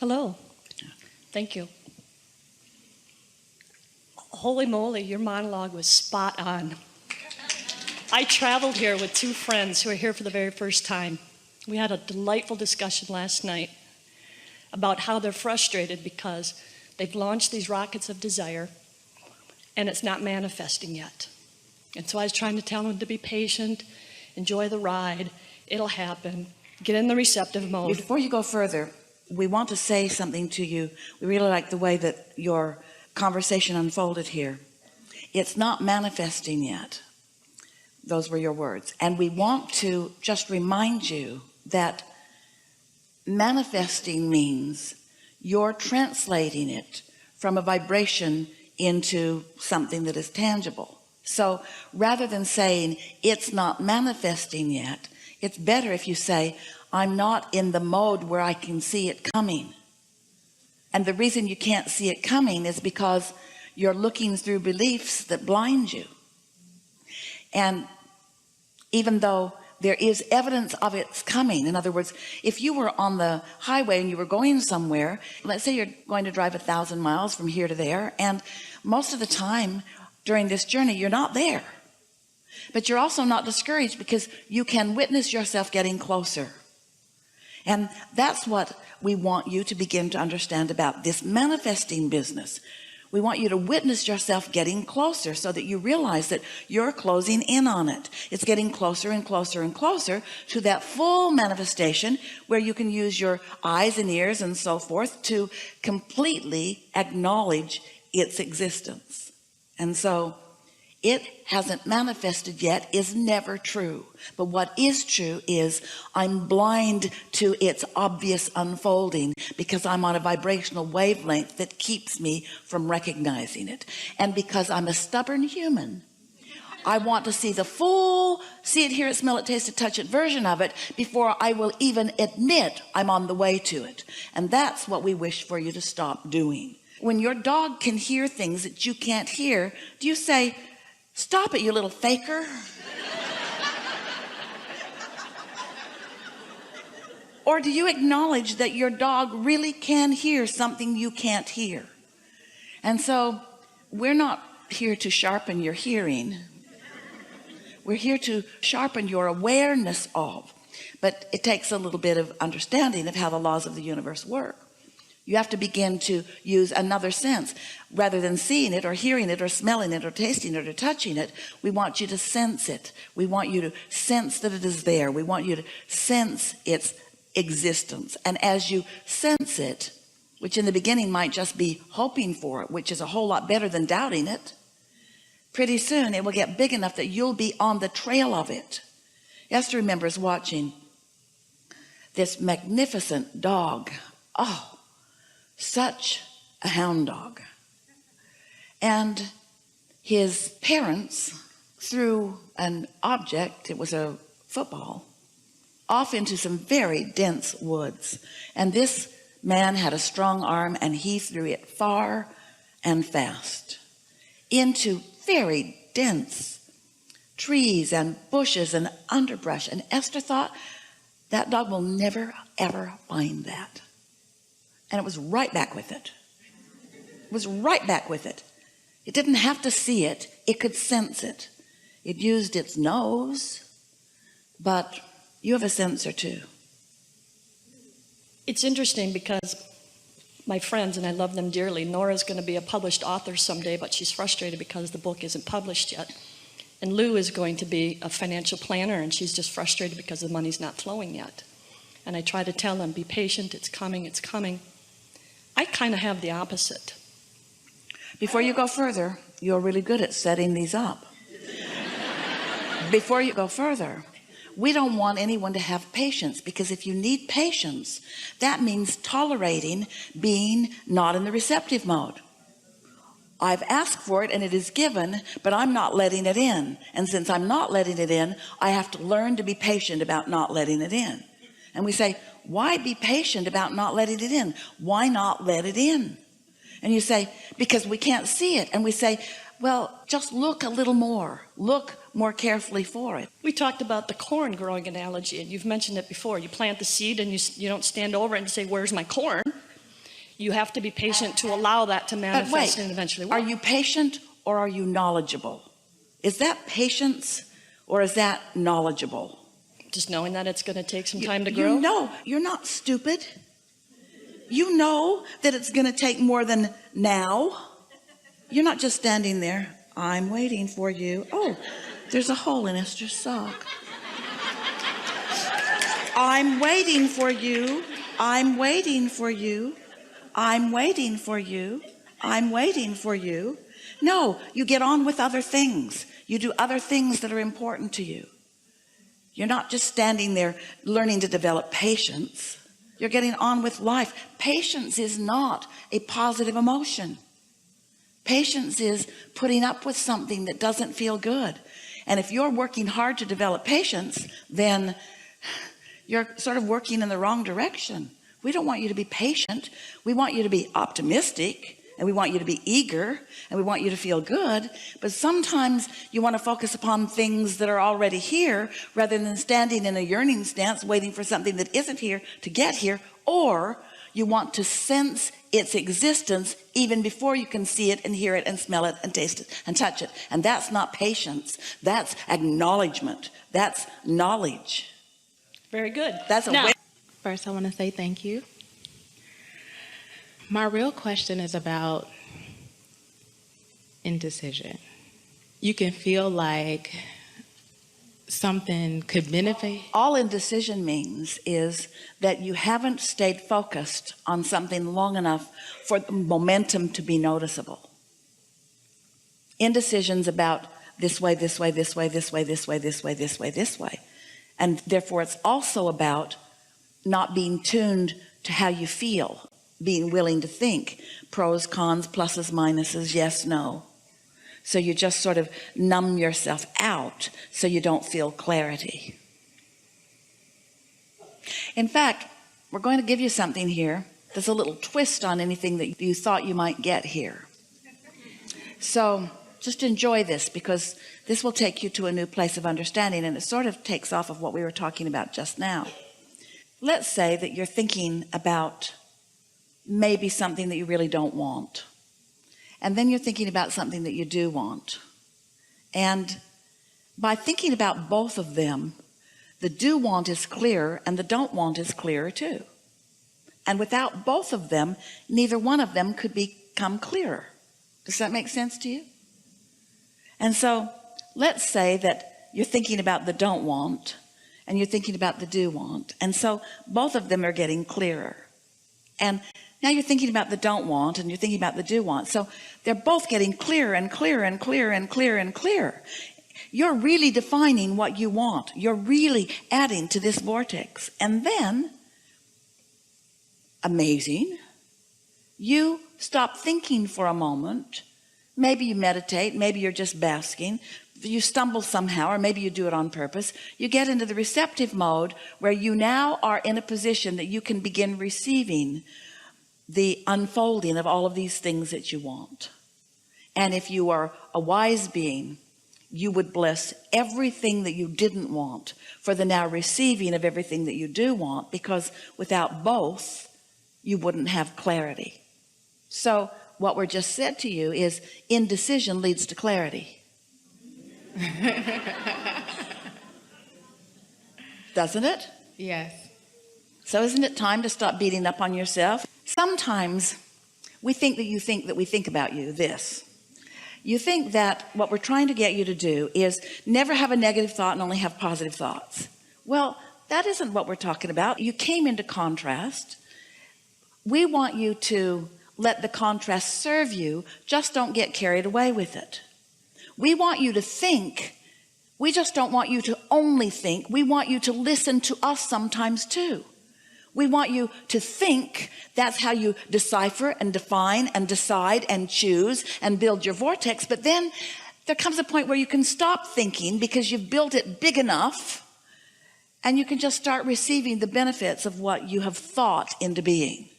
Hello. Thank you. Holy moly, your monologue was spot on. I traveled here with two friends who are here for the very first time. We had a delightful discussion last night about how they're frustrated because they've launched these rockets of desire and it's not manifesting yet. And so I was trying to tell them to be patient, enjoy the ride, it'll happen, get in the receptive mode. Before you go further, we want to say something to you. We really like the way that your conversation unfolded here. It's not manifesting yet. Those were your words. And we want to just remind you that manifesting means you're translating it from a vibration into something that is tangible. So rather than saying it's not manifesting yet, it's better if you say, I'm not in the mode where I can see it coming. And the reason you can't see it coming is because you're looking through beliefs that blind you. And even though there is evidence of its coming, in other words, if you were on the highway and you were going somewhere, let's say you're going to drive 1,000 miles from here to there, and most of the time during this journey you're not there, but you're also not discouraged because you can witness yourself getting closer. And that's what we want you to begin to understand about this manifesting business. We want you to witness yourself getting closer so that you realize that you're closing in on it. It's getting closer and closer and closer to that full manifestation where you can use your eyes and ears and so forth to completely acknowledge its existence. And so it hasn't manifested yet is never true. But what is true is I'm blind to its obvious unfolding because I'm on a vibrational wavelength that keeps me from recognizing it. And because I'm a stubborn human, I want to see the full see it, hear it, smell it, taste it, touch it version of it before I will even admit I'm on the way to it. And that's what we wish for you to stop doing. When your dog can hear things that you can't hear, do you say, stop it, you little faker? Or do you acknowledge that your dog really can hear something you can't hear? And so we're not here to sharpen your hearing. We're here to sharpen your awareness of, but it takes a little bit of understanding of how the laws of the universe work. You have to begin to use another sense rather than seeing it or hearing it or smelling it or tasting it or touching it. We want you to sense it. We want you to sense that it is there. We want you to sense its existence. And as you sense it, which in the beginning might just be hoping for it, which is a whole lot better than doubting it, pretty soon it will get big enough that you'll be on the trail of it. Esther remembers watching this magnificent dog. Oh, such a hound dog. And his parents threw an object, it was a football, off into some very dense woods. And this man had a strong arm and he threw it far and fast into very dense trees and bushes and underbrush. And Esther thought, that dog will never ever find that. And it was right back with it. It was right back with it. It didn't have to see it. It could sense it. It used its nose, but you have a sensor too. It's interesting because my friends, and I love them dearly, Nora's going to be a published author someday, but she's frustrated because the book isn't published yet. And Lou is going to be a financial planner, and she's just frustrated because the money's not flowing yet. And I try to tell them, be patient, it's coming, it's coming. I kind of have the opposite. Before you go further, you're really good at setting these up. Before you go further, we don't want anyone to have patience, because if you need patience, that means tolerating being not in the receptive mode. I've asked for it and it is given, but I'm not letting it in. And since I'm not letting it in, I have to learn to be patient about not letting it in. And we say, why be patient about not letting it in? Why not let it in? And you say, because we can't see it. And we say, well, just look a little more. Look more carefully for it. We talked about the corn growing analogy, and you've mentioned it before. You plant the seed and you don't stand over it and say, where's my corn? You have to be patient to allow that to But manifest wait, and eventually are work. you patient or are you knowledgeable? Is that patience or is that knowledgeable? Just knowing that it's going to take some time to You grow. know, you're not stupid. You know that it's going to take more than now. You're not just standing there. I'm waiting for you. Oh, there's a hole in Esther's sock. I'm waiting for you. I'm waiting for you. I'm waiting for you. I'm waiting for you. No, you get on with other things. You do other things that are important to you. You're not just standing there learning to develop patience. You're getting on with life. Patience is not a positive emotion. Patience is putting up with something that doesn't feel good. And if you're working hard to develop patience, then you're sort of working in the wrong direction. We don't want you to be patient. We want you to be optimistic, and we want you to be eager, and we want you to feel good. But sometimes you want to focus upon things that are already here rather than standing in a yearning stance waiting for something that isn't here to get here. Or you want to sense its existence even before you can see it and hear it and smell it and taste it and touch it. And that's not patience. That's acknowledgement. That's knowledge. Very good. That's a now, way. First, I want to say thank you. My real question is about indecision. You can feel like something could benefit. All indecision means is that you haven't stayed focused on something long enough for the momentum to be noticeable. Indecision's about this way, this way, this way, this way, this way, this way, this way, this way. And therefore it's also about not being tuned to how you feel, being willing to think pros, cons, pluses, minuses, yes, no. So you just sort of numb yourself out so you don't feel clarity. In fact, we're going to give you something here that's a little twist on anything that you thought you might get here. So just enjoy this, because this will take you to a new place of understanding, and it sort of takes off of what we were talking about just now. Let's say that you're thinking about maybe something that you really don't want, and then you're thinking about something that you do want. And by thinking about both of them, the do want is clearer and the don't want is clearer too. And without both of them, neither one of them could become clearer. Does that make sense to you? And so let's say that you're thinking about the don't want and you're thinking about the do want. And so both of them are getting clearer. And now you're thinking about the don't want and you're thinking about the do want. So they're both getting clearer and clearer and clearer and clearer and clearer. You're really defining what you want. You're really adding to this vortex. And then, amazing, you stop thinking for a moment. Maybe you meditate, maybe you're just basking, you stumble somehow, or maybe you do it on purpose. You get into the receptive mode where you now are in a position that you can begin receiving the unfolding of all of these things that you want. And if you are a wise being, you would bless everything that you didn't want for the now receiving of everything that you do want, because without both, you wouldn't have clarity. So what we're just said to you is indecision leads to clarity. Doesn't it? Yes. So isn't it time to stop beating up on yourself? Sometimes we think that we think about you this. You think that what we're trying to get you to do is never have a negative thought and only have positive thoughts. Well, that isn't what we're talking about. You came into contrast. We want you to let the contrast serve you. Just don't get carried away with it. We want you to think. We just don't want you to only think. We want you to listen to us sometimes too. We want you to think. That's how you decipher and define and decide and choose and build your vortex. But then there comes a point where you can stop thinking because you've built it big enough, and you can just start receiving the benefits of what you have thought into being.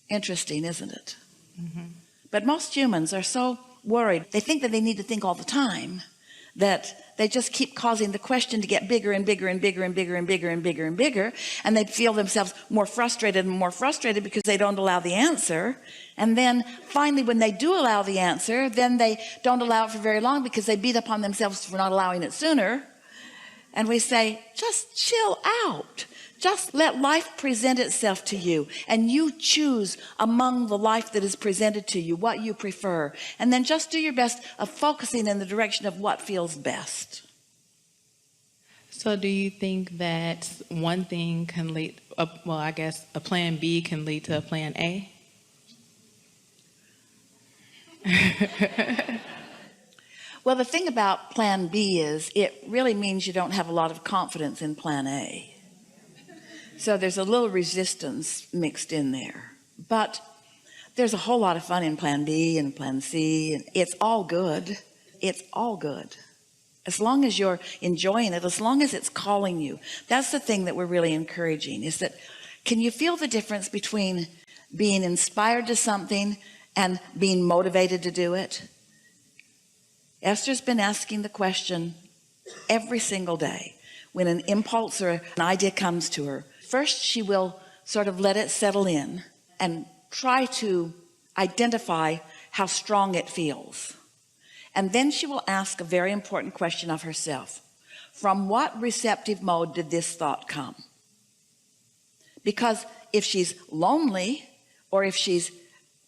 Interesting, isn't it? Mm-hmm. But most humans are so worried. They think that they need to think all the time that they just keep causing the question to get bigger and bigger and bigger and bigger and bigger and bigger and bigger, and they feel themselves more frustrated and more frustrated because they don't allow the answer. And then finally, when they do allow the answer, then they don't allow it for very long because they beat upon themselves for not allowing it sooner. And we say, just chill out. Just let life present itself to you, and you choose among the life that is presented to you what you prefer, and then just do your best of focusing in the direction of what feels best. So do you think that one thing can lead, well, I guess a plan B can lead to a plan A? Well, the thing about plan B is it really means you don't have a lot of confidence in plan A. So there's a little resistance mixed in there, but there's a whole lot of fun in plan B and plan C, and it's all good. It's all good. As long as you're enjoying it, as long as it's calling you. That's the thing that we're really encouraging, is that can you feel the difference between being inspired to something and being motivated to do it? Esther's been asking the question every single day. When an impulse or an idea comes to her, first she will sort of let it settle in and try to identify how strong it feels. And then she will ask a very important question of herself. From what receptive mode did this thought come? Because if she's lonely, or if she's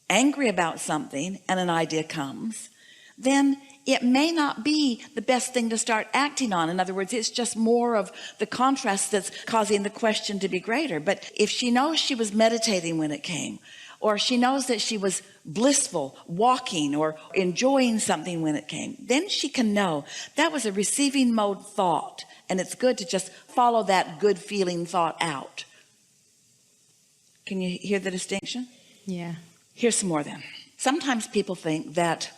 angry about something and an idea comes, then it may not be the best thing to start acting on. In other words, it's just more of the contrast that's causing the question to be greater. But if she knows she was meditating when it came, or she knows that she was blissful, walking or enjoying something when it came, then she can know that was a receiving mode thought, and it's good to just follow that good feeling thought out. Can you hear the distinction? Yeah. Here's some more then. Sometimes people think that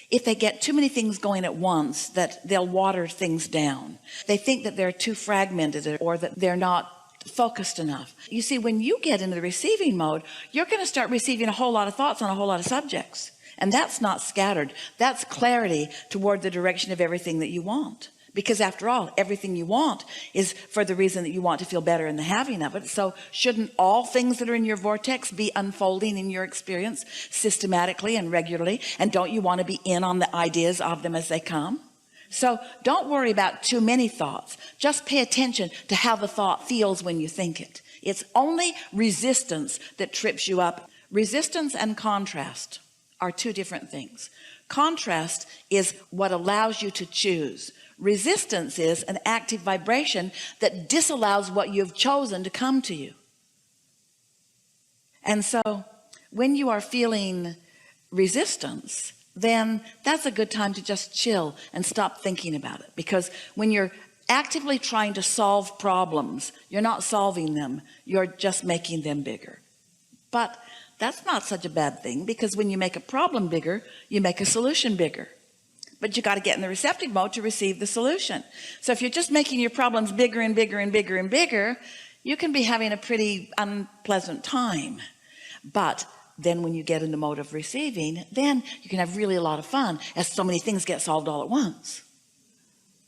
if they get too many things going at once, that they'll water things down. They think that they're too fragmented, or that they're not focused enough. You see, when you get into the receiving mode, you're going to start receiving a whole lot of thoughts on a whole lot of subjects. And that's not scattered. That's clarity toward the direction of everything that you want. Because after all, everything you want is for the reason that you want to feel better in the having of it. So shouldn't all things that are in your vortex be unfolding in your experience systematically and regularly? And don't you want to be in on the ideas of them as they come? So don't worry about too many thoughts. Just pay attention to how the thought feels when you think it. It's only resistance that trips you up. Resistance and contrast are two different things. Contrast is what allows you to choose. Resistance is an active vibration that disallows what you've chosen to come to you. And so when you are feeling resistance, then that's a good time to just chill and stop thinking about it. Because when you're actively trying to solve problems, you're not solving them, you're just making them bigger. But that's not such a bad thing, because when you make a problem bigger, you make a solution bigger. But you got to get in the receptive mode to receive the solution. So if you're just making your problems bigger and bigger and bigger and bigger, you can be having a pretty unpleasant time. But then when you get in the mode of receiving, then you can have really a lot of fun, as so many things get solved all at once.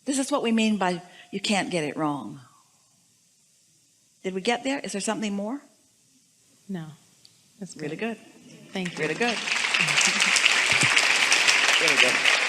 This is what we mean by you can't get it wrong. Did we get there? Is there something more? No. That's good. Really good. Thank you. Really good. Really good.